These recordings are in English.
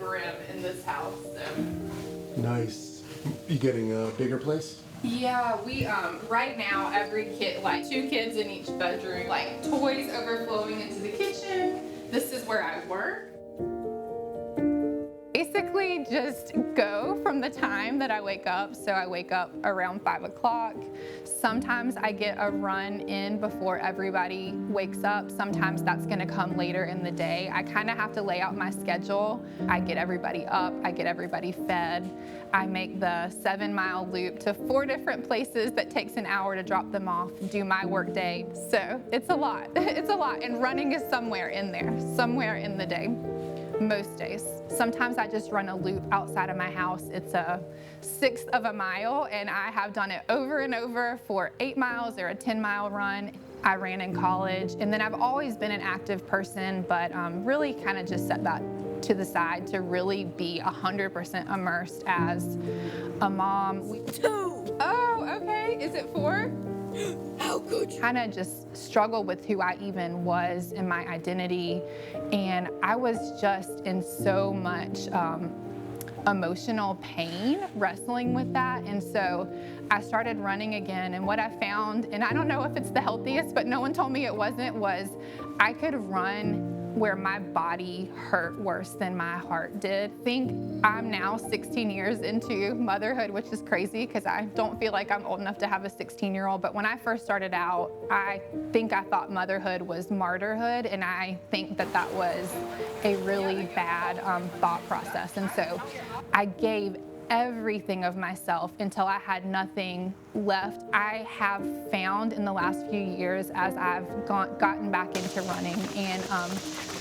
brim in this house. So. Nice. You getting a bigger place? Yeah, we right now every kid, like 2 kids in each bedroom, like toys overflowing into the kitchen. This is where I work. Basically just go from the time that I wake up. So I wake up around 5 o'clock. Sometimes I get a run in before everybody wakes up. Sometimes that's gonna come later in the day. I kind of have to lay out my schedule. I get everybody up, I get everybody fed. I make the 7-mile loop to 4 different places that takes an hour to drop them off, do my work day. So it's a lot, it's a lot. And running is somewhere in there, somewhere in the day. Most days. Sometimes I just run a loop outside of my house. It's a 1/6 of a mile, and I have done it over and over for 8 miles or a 10-mile run. I ran in college, and then I've always been an active person, but really kind of just set that to the side to really be 100% immersed as a mom. 2. Oh, okay. Is it 4? How could you? Kind of just struggled with who I even was and my identity, and I was just in so much emotional pain wrestling with that. And so I started running again, and what I found, and I don't know if it's the healthiest, but no one told me it wasn't, was I could run where my body hurt worse than my heart did. I think I'm now 16 years into motherhood, which is crazy because I don't feel like I'm old enough to have a 16-year-old. But when I first started out, I think I thought motherhood was martyrhood, and I think that that was a really bad thought process. And so I gave everything of myself until I had nothing left. I have found in the last few years as I've gotten back into running, and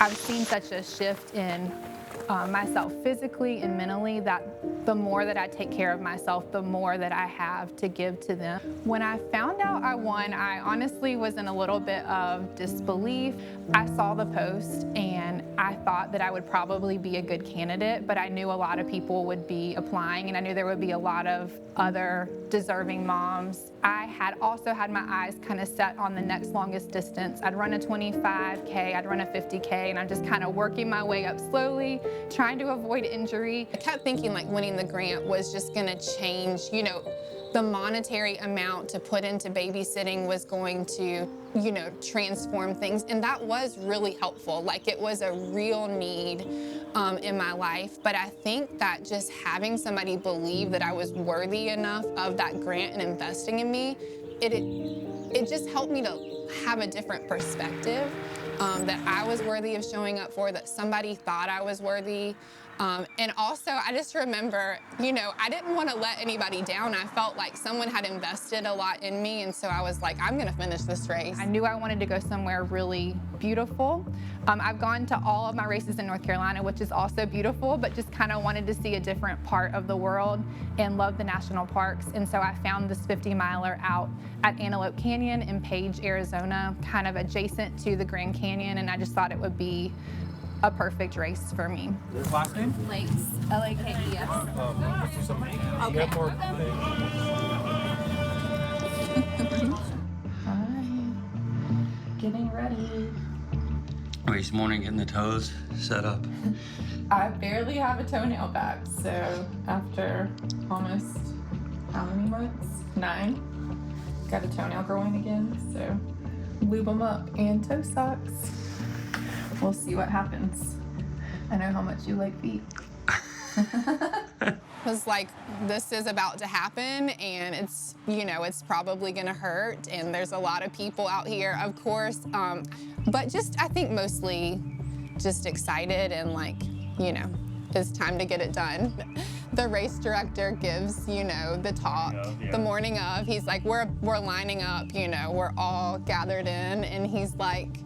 I've seen such a shift in myself physically and mentally, that the more that I take care of myself, the more that I have to give to them. When I found out I won, I honestly was in a little bit of disbelief. I saw the post and I thought that I would probably be a good candidate, but I knew a lot of people would be applying, and I knew there would be a lot of other deserving moms. I had also had my eyes kind of set on the next longest distance. I'd run a 25K, I'd run a 50K, and I'm just kind of working my way up slowly, trying to avoid injury. I kept thinking like winning the grant was just gonna change, you know, the monetary amount to put into babysitting was going to, you know, transform things. And that was really helpful. Like, it was a real need in my life. But I think that just having somebody believe that I was worthy enough of that grant and investing in me, it just helped me to have a different perspective, that I was worthy of showing up for, that somebody thought I was worthy. And also, I just remember, you know, I didn't want to let anybody down. I felt like someone had invested a lot in me, and so I was like, I'm going to finish this race. I knew I wanted to go somewhere really beautiful. I've gone to all of my races in North Carolina, which is also beautiful, but just kind of wanted to see a different part of the world and love the national parks. And so I found this 50-miler out at Antelope Canyon in Page, Arizona, kind of adjacent to the Grand Canyon, and I just thought it would be a perfect race for me. Your last name? Lakes, L-A-K-E-S. Let's do some. Okay. You have more. All right, getting ready. Race morning, getting the toes set up. I barely have a toenail back, so after almost, how many months? 9. Got a toenail growing again, so lube them up and toe socks. We'll see what happens. I know how much you like feet. It was like, this is about to happen, and it's, you know, it's probably gonna hurt, and there's a lot of people out here, of course, but just, I think mostly just excited and like, you know, it's time to get it done. The race director gives, you know, the talk the morning of. He's like, we're lining up, you know, we're all gathered in, and he's like,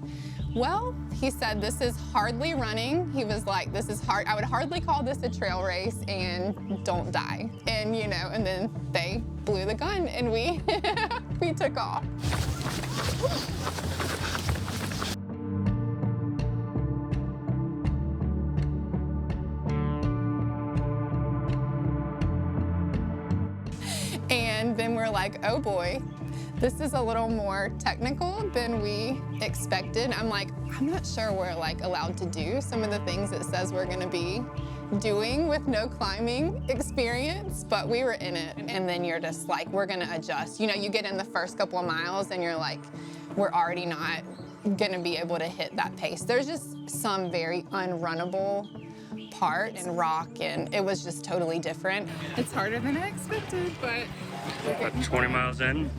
well, he said, this is hardly running. He was like, this is hard. I would hardly call this a trail race, and don't die. And, you know, and then they blew the gun, and we, we took off. And then we're like, oh boy, this is a little more technical than we expected. I'm like, I'm not sure we're like allowed to do some of the things it says we're gonna be doing with no climbing experience, but we were in it. And then you're just like, we're gonna adjust. You know, you get in the first couple of miles and you're like, we're already not gonna be able to hit that pace. There's just some very unrunnable part and rock, and it was just totally different. It's harder than I expected, but 20 miles in.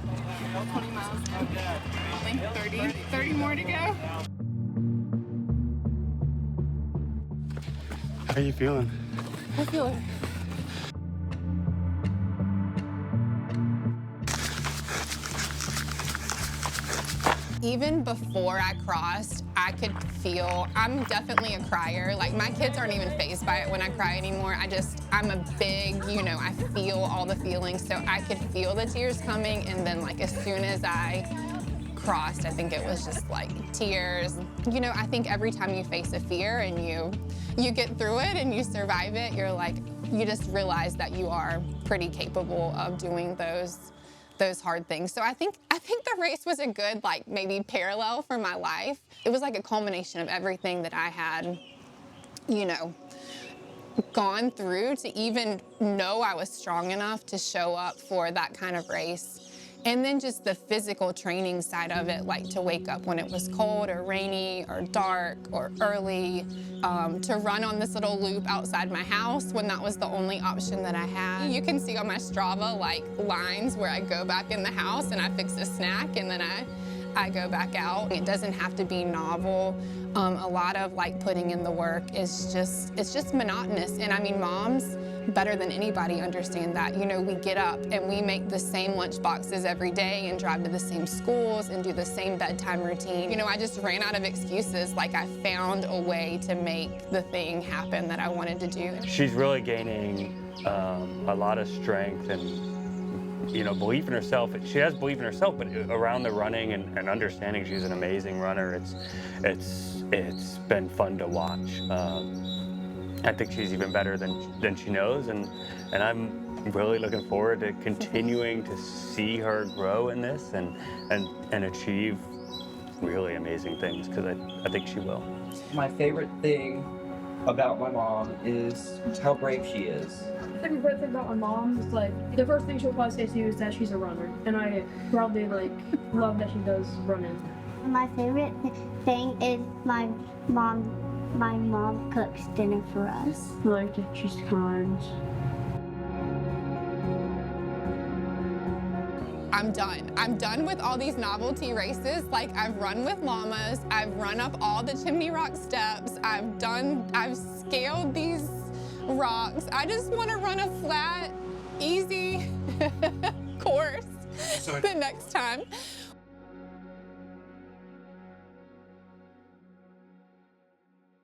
20 miles, only 30 more to go. How are you feeling? I feel it. Even before I crossed, I could feel, I'm definitely a crier. Like, my kids aren't even fazed by it when I cry anymore. I'm a big, you know, I feel all the feelings. So I could feel the tears coming. And then, like, as soon as I crossed, I think it was just like tears. You know, I think every time you face a fear and you get through it and you survive it, you're like, you just realize that you are pretty capable of doing those hard things. So I think the race was a good, like, maybe parallel for my life. It was like a culmination of everything that I had, you know, gone through to even know I was strong enough to show up for that kind of race. And then just the physical training side of it, like to wake up when it was cold or rainy or dark or early, to run on this little loop outside my house when that was the only option that I had. You can see on my Strava, like, lines where I go back in the house and I fix a snack and then I go back out. It doesn't have to be novel. A lot of, like, putting in the work is it's just monotonous. And I mean, moms better than anybody understand that. You know, we get up and we make the same lunch boxes every day and drive to the same schools and do the same bedtime routine. You know, I just ran out of excuses. Like, I found a way to make the thing happen that I wanted to do. She's really gaining a lot of strength and, you know, belief in herself. She has belief in herself, but around the running and understanding she's an amazing runner, it's been fun to watch. I think she's even better than she knows, and I'm really looking forward to continuing to see her grow in this and achieve really amazing things, because I think she will. My favorite thing about my mom is how brave she is. My favorite thing about my mom is, like, the first thing she'll probably say to you is that she's a runner, and I probably, like, love that she does running. My favorite thing is my mom cooks dinner for us. I like that she's kind. I'm done. I'm done with all these novelty races. Like, I've run with llamas, I've run up all the Chimney Rock steps, I've scaled these rocks. I just want to run a flat, easy course the next time.